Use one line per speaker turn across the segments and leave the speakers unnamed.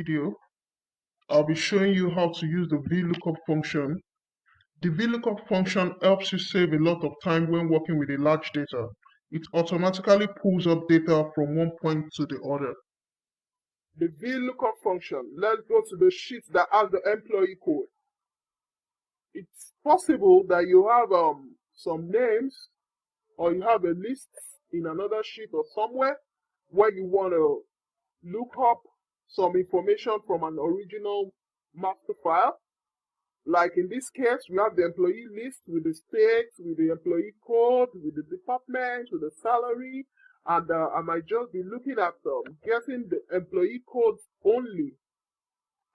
video, I'll be showing you how to use the VLOOKUP function. The VLOOKUP function helps you save a lot of time when working with a large data. It automatically pulls up data from one point to the other. The VLOOKUP function, let's go to the sheet that has the employee code. It's possible that you have some names or you have a list in another sheet or somewhere where you want to look up some information from an original master file. Like in this case, we have the employee list with the state, with the employee code, with the department, with the salary, and I might just be looking at getting the employee codes only.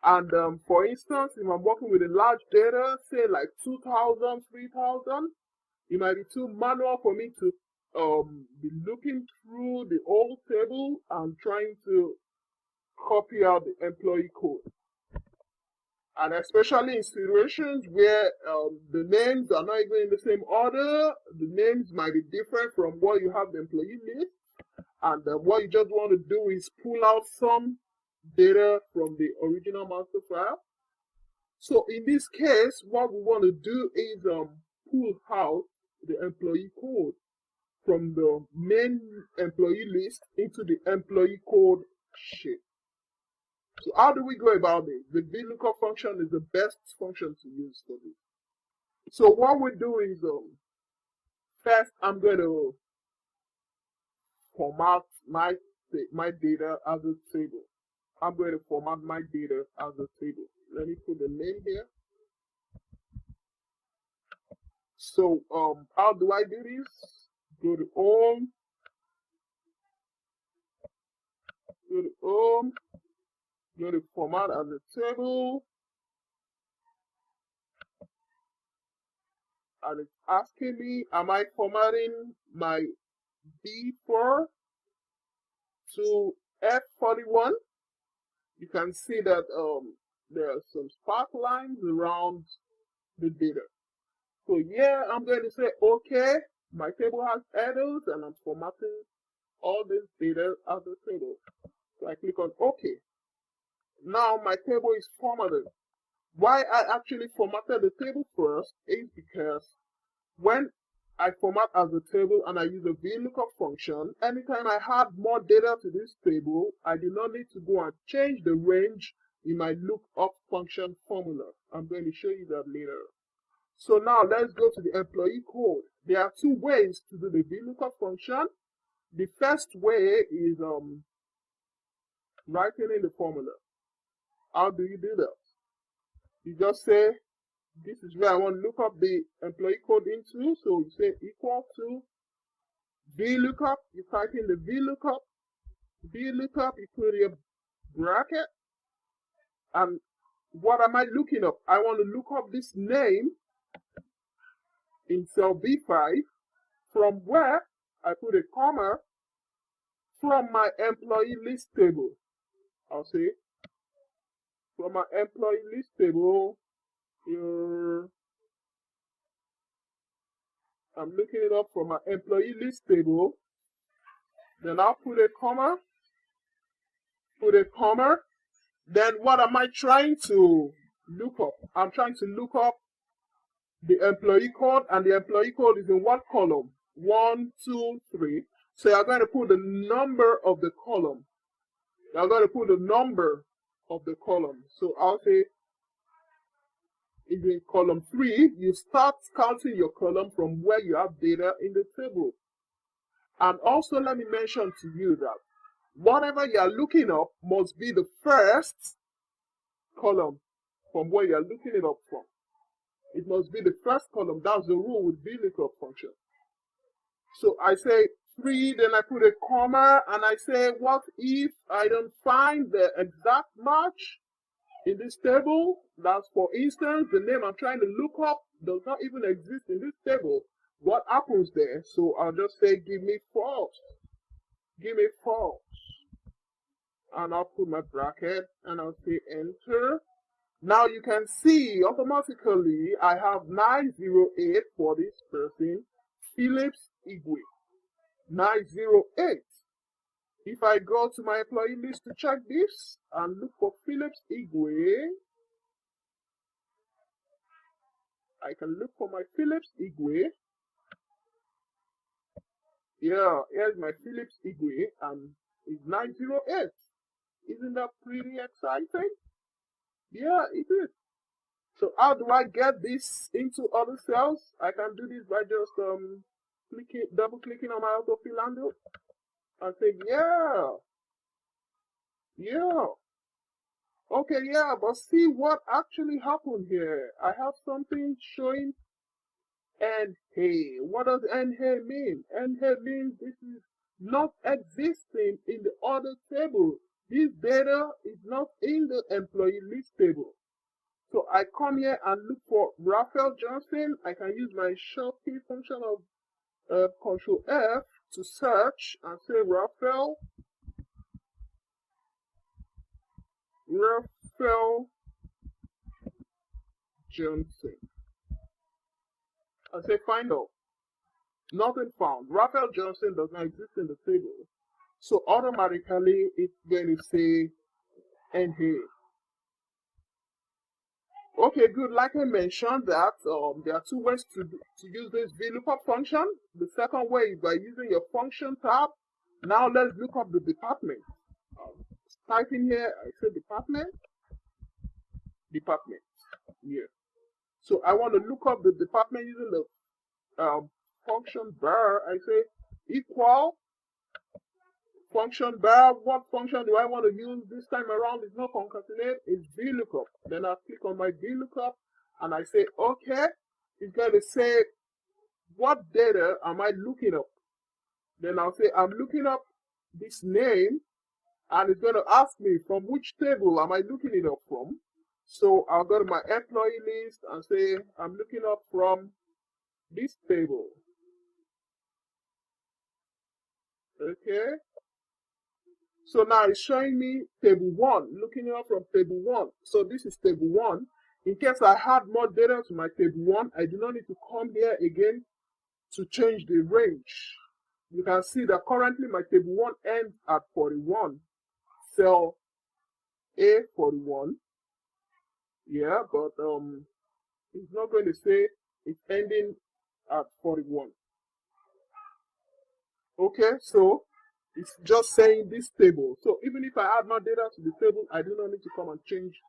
And for instance, if I'm working with a large data, say like 2,000, 3,000, it might be too manual for me to be looking through the whole table and trying to copy out the employee code. And especially in situations where the names are not even in the same order, the names might be different from what you have the employee list, and what you just want to do is pull out some data from the original master file. So in this case, what we want to do is pull out the employee code from the main employee list into the employee code sheet. So how do we go about it? The VLOOKUP function is the best function to use for this. So what we do is, first I'm going to format my data as a table. I'm going to format my data as a table. Let me put the name here. So how do I do this? Go to home. Go to home. Go to format as a table. And it's asking me, am I formatting my B4 to F41? You can see that there are some spark lines around the data. So yeah, I'm going to say okay. My table has headers and I'm formatting all this data as a table. So I click on OK. Now my table is formatted. Why I actually formatted the table first is because when I format as a table and I use a VLOOKUP function, anytime I add more data to this table, I do not need to go and change the range in my lookup function formula. I'm going to show you that later. So now let's go to the employee code. There are two ways to do the VLOOKUP function. The first way is writing in the formula. How do you do that? You just say, this is where I want to look up the employee code into. So you say equal to VLOOKUP. You type in the VLOOKUP. VLOOKUP, you put your bracket. And what am I looking up? I want to look up this name in cell B5 from where I put a comma from my employee list table. I'll say from my employee list table. Here, I'm looking it up from my employee list table. Then I'll put a comma. Then what am I trying to look up? I'm trying to look up the employee code, and the employee code is in what column? 1, 2, 3. So you're going to put the number of the column. You're going to put the number of the column. So I'll say, if in column 3, you start counting your column from where you have data in the table. And also let me mention to you that whatever you are looking up must be the first column from where you are looking it up from. It must be the first column. That's the rule with VLOOKUP function. So I say 3, then I put a comma, and I say, what if I don't find the exact match in this table? That's, for instance, the name I'm trying to look up does not even exist in this table. What happens there? So I'll just say, give me false. Give me false. And I'll put my bracket, and I'll say enter. Now you can see automatically I have 908 for this person, Phillips Igwe. 908. If I go to my employee list to check this and look for Phillips Igwe, I can look for my Phillips Igwe. Yeah, here's my Phillips Igwe, and it's 908. Isn't that pretty exciting? Yeah, it is. So how do I get this into other cells? I can do this by just double clicking on my autofill handle and say, yeah. Okay, yeah, but see what actually happened here. I have something showing and hey. What does and hey mean? And hey means this is not existing in the other table. This data is not in the employee list table. So I come here and look for Raphael Johnson. I can use my shortcut function of Control F to search and say Raphael Johnson. I say find out. Nothing found. Raphael Johnson does not exist in the table. So automatically it's going to say NA. Okay, good. Like I mentioned that there are two ways to use this VLOOKUP function. The second way is by using your function tab. Now let's look up the department. Type in here, I say department. Yeah. So I want to look up the department using the function bar. I say equal function bar. What function do I want to use this time around? It's not concatenate, it's VLOOKUP. Then I click on my VLOOKUP and I say okay. It's going to say what data am I looking up? Then I'll say I'm looking up this name, and it's going to ask me from which table am I looking it up from. So I'll go to my employee list and say I'm looking up from this table. Okay. So now it's showing me table 1, looking up from table 1. So this is table 1. In case I add more data to my table 1, I do not need to come here again to change the range. You can see that currently my table 1 ends at 41. Cell A41. Yeah, but it's not going to say it's ending at 41. Okay, so it's just saying this table. So even if I add more data to the table, I do not need to come and change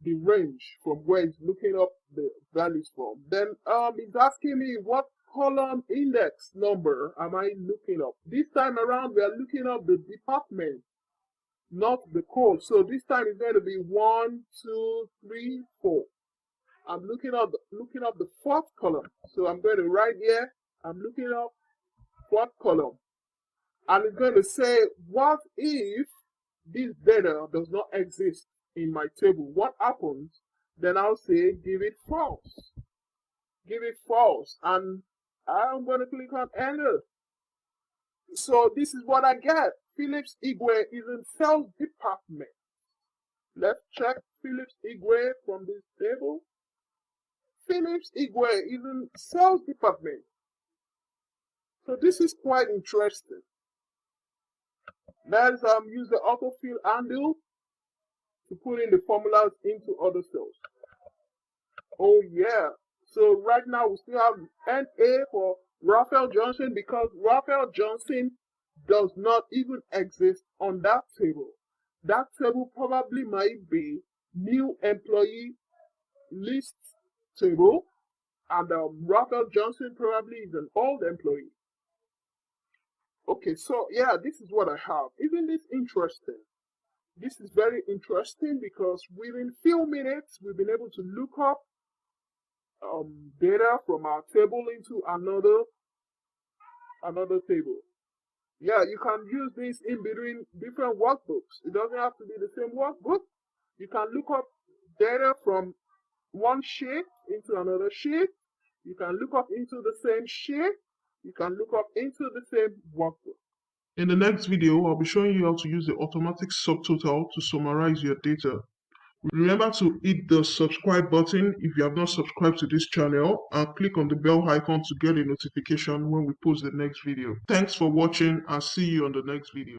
the range from where it's looking up the values from. Then it's asking me what column index number am I looking up. This time around we are looking up the department, not the code. So this time it's going to be 1, 2, 3, 4. I'm looking up the fourth column. So I'm going to write here, I'm looking up fourth column. And it's going to say, what if this data does not exist in my table? What happens? Then I'll say, give it false. Give it false. And I'm going to click on enter. So this is what I get. Phillips Igwe is in sales department. Let's check Phillips Igwe from this table. Phillips Igwe is in sales department. So this is quite interesting. Let's use the autofill handle to put in the formulas into other cells. Oh yeah. So right now we still have NA for Raphael Johnson because Raphael Johnson does not even exist on that table. That table probably might be new employee list table, and Raphael Johnson probably is an old employee. Okay, so yeah, this is what I have. Isn't this interesting? This is very interesting because within few minutes we've been able to look up data from our table into another table. Yeah, you can use this in between different workbooks. It doesn't have to be the same workbook. You can look up data from one sheet into another sheet. You can look up into the same sheet. You can look up into the same workbook. In the next video, I'll be showing you how to use the automatic subtotal to summarize your data. Remember to hit the subscribe button if you have not subscribed to this channel, and click on the bell icon to get a notification when we post the next video. Thanks for watching and see you on the next video.